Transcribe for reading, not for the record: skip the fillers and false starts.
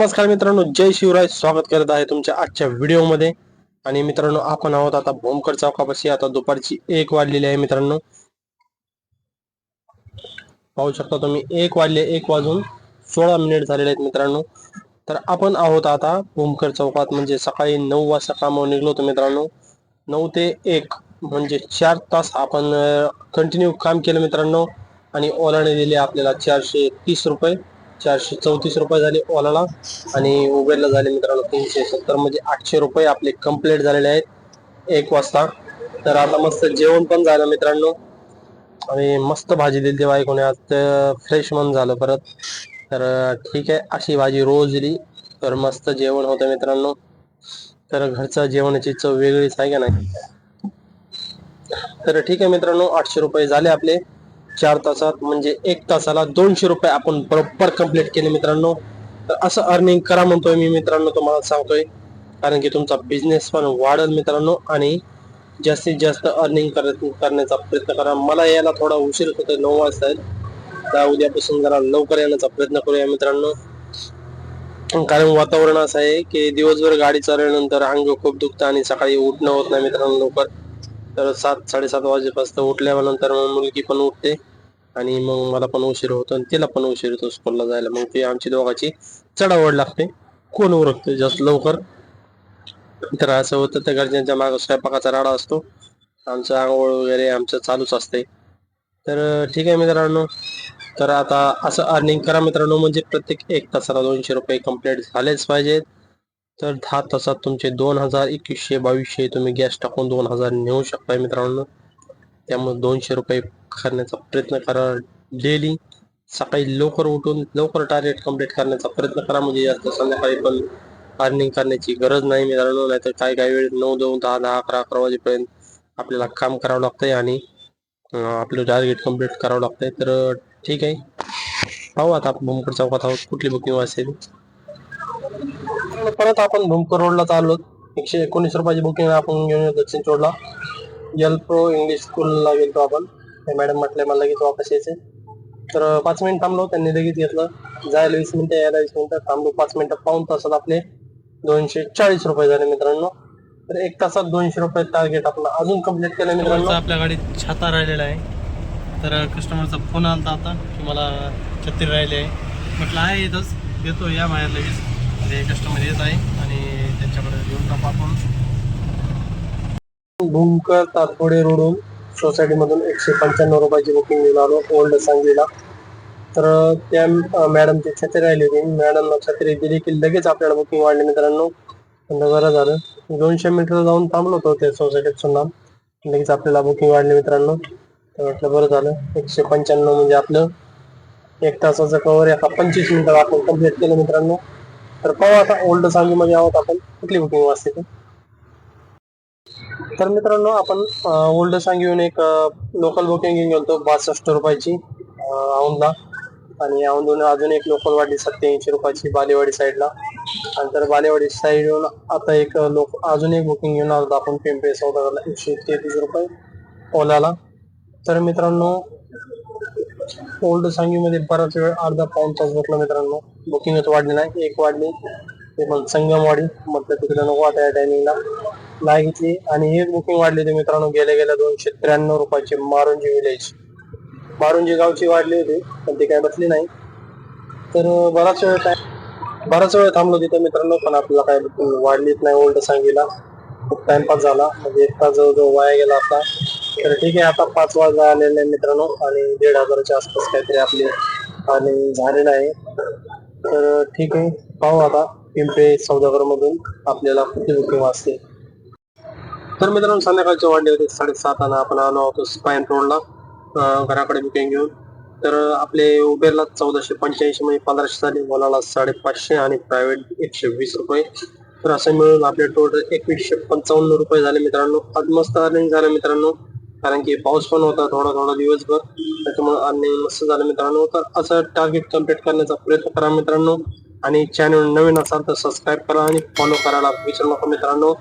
नमस्कार मित्रांनो, जय शिवराय. स्वागत करत आहे तुमच्या आजच्या व्हिडिओमध्ये. आणि मित्रांनो, आपण आहोत आता भोमकर चौकापाशी. आता दुपारची 1 वाजलेली आहे मित्रांनो. पाहू शकता तुम्ही 1 वाजले, 1 वाजून 16 मिनिट झालेले आहेत मित्रांनो. तर आपण आहोत आता भोमकर चौकात. म्हणजे सकाळी 9 वाजता कामावर निघलो होतो मित्रांनो. 9 ते 1 म्हणजे 4 तास आपण कंटिन्यू काम केलं मित्रांनो. आणि ओलाने दिले आपल्याला 430 रुपये, 434 रुपये झाले ओलाला. आणि उबेरला झाले मित्रांनो 370, म्हणजे 800 रुपये आपले कंप्लीट झालेले आहेत 1 वाजता. तर आता मस्त जेवण पण झालं मित्रांनो. आणि मस्त भाजी दिली ती बायकोने आज, फ्रेश मन झालं परत. तर ठीक आहे, अशी भाजी रोज दिली तर मस्त जेवण होतं मित्रांनो. तर घरचं जेवणाची चव वेगळीच आहे का नाही. तर ठीक आहे मित्रांनो, 800 रुपये झाले आपले 4 तासात. म्हणजे 1 तासाला 200 रुपये आपण बरोबर कंप्लीट केले मित्रांनो. तर असं अर्निंग करा म्हणतोय मी मित्रांनो, तुम्हाला सांगतोय. कारण की तुमचा बिझनेस पण वाढेल मित्रांनो. आणि जास्तीत जास्त अर्निंग करण्याचा प्रयत्न करा. मला यायला थोडा उशीर होतोय, 9 वाजता आहेत. तर उद्यापासून जरा लवकर येण्याचा प्रयत्न करूया मित्रांनो. कारण वातावरण असं आहे की दिवसभर गाडी चालवल्यानंतर अंग खूप दुखतं आणि सकाळी उठणं होत नाही मित्रांनो लवकर. तर 7-7:30 वाजेपासून उठल्यानंतर मग मुलगी पण उठते आणि मग मला पण उशीर होतो आणि तिला पण उशीर होतो स्कूलला जायला. मग ती आमची दोघांची चढावड लागते, कोण उरकते जास्त लवकर. तर असं होतं, त्या घरच्यांच्या मागे स्वयंपाकाचा राडा असतो. आमचं आंघोळ वगैरे आमचं चालूच असते. तर ठीक आहे मित्रांनो. तर आता असं अर्निंग करा मित्रांनो. म्हणजे प्रत्येक 1 तासाला 200 रुपये कंप्लीट झालेच पाहिजेत. तर 10 तासात तुमचे 2000, 2100-2200 तुम्ही गॅस टाकून 2000 नेऊ शकताय मित्रांनो. त्यामुळे 200 रुपये करण्याचा प्रयत्न करा डेली. सकाळी लवकर उठून लवकर टार्गेट कंप्लीट करण्याचा प्रयत्न करा. म्हणजे जास्त संध्याकाळी पण अर्निंग करण्याची गरज नाही मित्रांनो. नाहीतर काही वेळेस 9, 9, 10, 10, 11 वाजेपर्यंत आपल्याला काम करावं लागतंय आणि आपलं टार्गेट कंप्लीट करावं लागतंय. तर ठीक आहे, पाहू आता भूमकर चौकात आहोत, कुठली बुकिंग असेल. परत आपण भूमकर रोडला चाललो. 119 रुपयाची बुकिंग आपण घेऊन येतो चिंचवडला. एल प्रो इंग्लिश स्कूलला गेलो आपण. ते मॅडम म्हटले मला लगेच वापस यायचे. तर 5 मिनिट थांबलो, त्यांनी लगेच घेतलं. जायला 20 मिनिटं, यायला 20 मिनिटं. थांबलो 5 मिनिटं, पाऊण तासात आपले 240 रुपये झाले मित्रांनो. तर 1 तासात 200 रुपये टार्गेट आपलं अजून कंप्लीट केलं मित्रांनो. आपल्या गाडीत छाता राहिलेला आहे. तर कस्टमरचा फोन आला आता की मला छत्री राहिली आहे. म्हटलं आहे इथंच, देतो या बाहेर लगेच. ते कस्टमर येत आहे आणि त्यांच्याकडे घेऊन टाकू आपण. भूमकर तातोडे रोडून सोसायटीमधून 195 रुपयाची बुकिंग घेऊन आलो ओल्ड सांगलीला. तर त्या मॅडमची छत्री राहिली होती. मॅडमला छत्री दिली की लगेच आपल्याला बुकिंग वाढली मित्रांनो. बरं झालं, 200 मीटर जाऊन थांबलो होतो त्या सोसायटीत सुद्धा, लगेच आपल्याला बुकिंग वाढली मित्रांनो. तर म्हटलं बरं झालं. 195 म्हणजे आपलं 1 तासाचं कव्हर एका 25 मिनिटात आपण कम्प्लीट केलं मित्रांनो. तर पाहू आता ओल्ड सांगलीमध्ये आहोत आपण, कुठली बुकिंग वाजते ते. तर मित्रांनो, आपण ओल्ड सांगीहून एक लोकल बुकिंग घेऊन गेलो 62 रुपयाची औंधला. आणि औंधून अजून एक लोकल वाढली 87 रुपयाची बालेवाडी साईडला. नंतर बालेवाडी साईडहून आता एक अजून एक बुकिंग घेऊन आलो आपण पिंपरी सौदागरला 133 रुपये ओलाला. तर मित्रांनो, ओल्ड सांगीमध्ये बराच वेळ, अर्धा पाऊण तास बसला मित्रांनो. बुकिंगच वाढली नाही, एक वाढली ते पण संगमवाडी. म्हटलं तिकडे नको आता या टायमिंगला, नाही घेतली. आणि एक बुकिंग वाढली होती मित्रांनो गेल्या 293 रुपयाची मारुंजी विलेज. मारुंजी गावची वाढली होती पण ती काय बसली नाही. तर बराच वेळ थांबलो तिथं मित्रांनो, पण आपल्याला काय वाढलीच नाही ओल्ड सांगीला. खूप टाइमपास झाला, म्हणजे 1 तास जवळजवळ वाया गेला आता. तर ठीक आहे, आता 5 वाजता आलेले आहे मित्रांनो आणि 1,500च्या आसपास काहीतरी आपले आणि झालेलं आहे. तर ठीक आहे, पाहू आता पिंपरी सौदागर मधून आपल्याला किती बुकिंग वाजते. तर मित्रांनो, संध्याकाळचे वाढले होते 7:30 आणि आपण आलो होतो स्पाइन रोडला घराकडे बुकिंग घेऊन. तर आपले उबेरला 1485 म्हणजे 1500 झाले, ओलाला 550 आणि प्रायव्हेट 120 रुपये. तर असं मिळून आपले टोटल 2155 रुपये झाले मित्रांनो. आज मस्त अर्निंग झालं मित्रांनो, कारण की पाऊस पण होता थोडा थोडा दिवसभर, त्याच्यामुळे अर्निंग मस्त झालं मित्रांनो. तर असं टार्गेट कम्प्लीट करण्याचा प्रयत्न करा मित्रांनो. आणि चॅनल नवीन असाल तर सबस्क्राईब करा आणि फॉलो करायला विसरू नका मित्रांनो.